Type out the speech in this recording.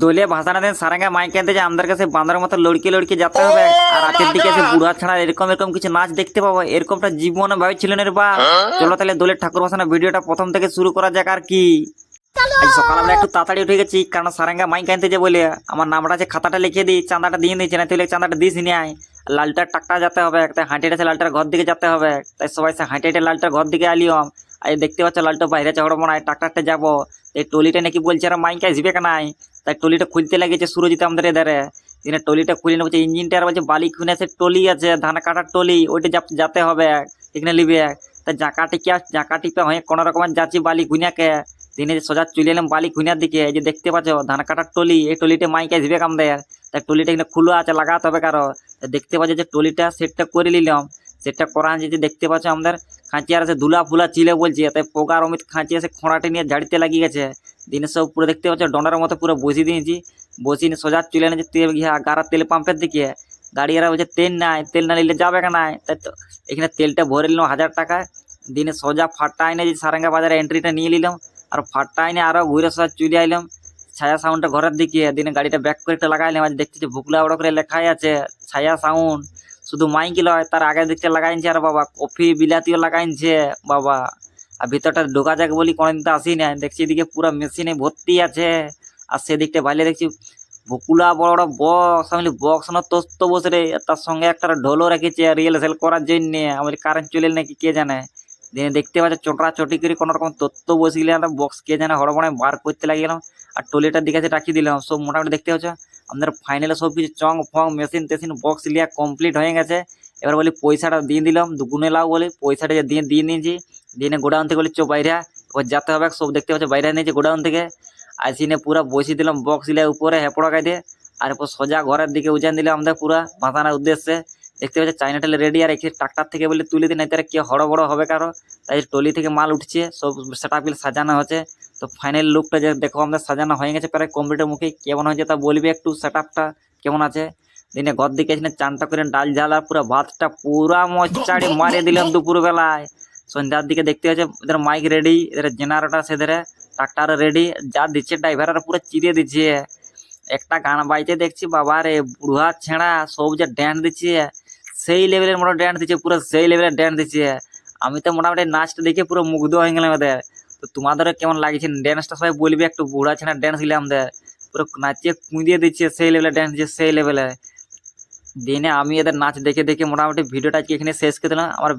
দলীয় ভাষা না দেন সারাঙ্গা মাইক আনতে যে আমাদের কাছে বাঁদরের মতো লড়কি লড়কি যেতে হবে আর রাতের দিকে এসে বুড়া ছাড়া এরকম এরকম কিছু নাচ দেখতে পাবো, এরকমটা জীবনে ভাবছিলেন রে বা। চলো তাহলে দলের ঠাকুর ভাসানোর ভিডিওটা প্রথম থেকে শুরু করা যাক আর কি। আজ সকালবেলা একটু তাড়াতাড়ি উঠে গেছি, কারণ সারাঙ্গা মাইক আনতে যে বলে আমার নামটা আছে খাতাটা লিখে দিই, চাঁদাটা দিয়ে দিয়েছি না, তুই চাঁদাটা দিস নি আয়। লালটার টাকটা যেতে হবে, তাই হাঁটে হেঁটে লালটার ঘর দিকে যেতে হবে, তাই সবাই সে হাঁটে হেঁটে লালটার ঘর দিকে আলিয়ম। আর দেখতে পাচ্ছ লালটা বাইরে চড় মনে হয় টাকটাতে যাবো। এই টলিটা নাকি বলছে আর মাইক আসবে কেনাই, তাই টলিটা খুলতে লেগেছে সুরজিৎ আমাদের এধারে। দিনে টলিটা খুলে নেবো, ইঞ্জিনটা আর বলছে বালি খুনে সে টলি আছে ধান কাটার টলি, ওইটা যেতে হবে এখানে লিবে। তাই জাঁকা টিপে হয়ে কোনো রকমের যাচ্ছি বালি খুনিয়াকে। দিনে সোজা চলে এলাম বালি খুনিয়ার দিকে। এই যে দেখতে পাচ্ছ ধান কাটার টলি, এই টলিটা মাইকে আসবে কামদের। তাই টলিটা এখানে খুলে আছে, লাগাতে হবে কারো। তাই দেখতে পাচ্ছ যে টলিটা সেটটা করে নিলাম। সেটটা করা যে দেখতে পাচ্ছ আমাদের খাঁচি আর আছে ধুলা ফুলা চিলে বলছে, তাই পোকার অমিত খাঁচি আছে খোঁড়াটে নিয়ে ঝাড়িতে লাগিয়ে গেছে। দিনের সব পুরো দেখতে পাচ্ছ ডন্ডার মতো পুরো বসিয়ে দিয়েছি। বসিয়ে নিয়ে সোজা চলে এনেছে তেল গিয়ে গাড়া তেল পাম্পের দিকে। গাড়ি এরা বলছে তেল নাই, তেল না নিলে যাবে কেন। তাই তো এখানে তেলটা ভরে নিলাম 1000 টাকায়। দিনে সোজা ফাট্টা এনে যে সারেঙ্গা বাজারে এন্ট্রিটা নিয়ে নিলাম। আর ফাট্টা এনে আরো ঘুরে সোজা চলে আইলাম ছায়া সাউন্ডটা ঘরের দিকে। দিনে গাড়িটা ব্যাক করে একটা লাগাইলাম। আজ দেখতেছি ভুকলা বড় করে লেখাই আছে ছায়া সাউন্ড। শুধু মাইক লয়, তার আগের দিকটা লাগাইছে আর বাবা কফি বিলাতিও লাগাইছে বাবা। আর ভিতরটা ঢোকা যাক বলি কোনোদিন তো আসি না, দেখছি এদিকে পুরো মেশিনে ভর্তি আছে। আর সেদিকটা বাইরে দেখছি ভুকুলা বড় বড় বক্স, আমি বক্স না তোস্ত বসে রে, তার সঙ্গে একটা ঢোলও রেখেছে রিয়েল সেল করার জন্য। আমার কারেন্ট চলে এলো নাকি কে জানে। দিয়ে দেখতে পাচ্ছি চোটরা চটি করে কোনো রকম তত্ত্ব বসিয়ে গেলাম, বক্স কে জানে হড়বড়ে বার করতে লাগিলাম। আর টলিটার দিকে রাখিয়ে দিলাম সব মোটামুটি দেখতে পাচ্ছ আমাদের ফাইনালে সব কিছু চং ফং মেশিন টেশিন বক্স লিয়া কমপ্লিট হয়ে গেছে। এবার বলি পয়সাটা দিয়ে দিলাম দুগুণে লাও বলি, পয়সাটা যে দিয়ে নিয়েছি। দিয়ে গোডাউন থেকে বলি চো বাইরে এবার যেতে হবে, সব দেখতে পাচ্ছ বাইরে নিয়েছে গোডাউন থেকে। আসিনে পুরা বসিয়ে দিলাম বক্স লিয়া উপরে হেপড়া গাইতে। আর এরপর সোজা ঘরের দিকে উজান দিলাম আমাদের পুরা ভাসানোর উদ্দেশ্যে। দেখতে পাচ্ছি চাইনা টেলে রেডি, আর এখানে ট্রাক্টার থেকে বলে তুলে দিন, তারা কি হড়বড় হবে কারো। তাই টলি থেকে মাল উঠছে, সব সেট আপ সাজানো হচ্ছে। তো ফাইনাল লুকটা যে দেখো আমাদের সাজানো হয়ে গেছে প্রায় কমপ্লিটের মুখে, কেমন হয়েছে তা বলবে একটু সেট আপটা কেমন আছে। দিনে ঘর দিকে এসে চানটা করে ডাল ঝালা পুরো ভাতটা পুরা মচাড়ি মারিয়ে দিলাম দুপুর বেলায়। সন্ধ্যার দিকে দেখতে হচ্ছে এদের মাইক রেডি, এদের জেনারেটার সেদের ট্রাক্টার রেডি, যা দিচ্ছে ড্রাইভাররা পুরো চিরে দিচ্ছে। একটা গান বাইতে দেখছি বাবা রে বুড়া ছেঁড়া সব যে ড্যান্স দিচ্ছে, সেই লেভেলের মোটা ড্যান্স দিচ্ছে, পুরো সেই লেভেলের ড্যান্স দিচ্ছে। আমি তো মোটামুটি নাচটা দেখে পুরো মুগ্ধ হয়ে গেলাম ওদের। তো তোমাদের কেমন লাগছে ড্যান্সটা সবাই বলবে একটু, বুড়া ছেঁড়া ড্যান্স দিলে আমাদের পুরো নাচিয়ে কুঁদিয়ে দিচ্ছে, সেই লেভেলের ড্যান্স দিচ্ছে সেই লেভেলে। দিনে আমি এদের নাচ দেখে দেখে মোটামুটি ভিডিওটা আজকে এখানে শেষ করে দিলাম। আমার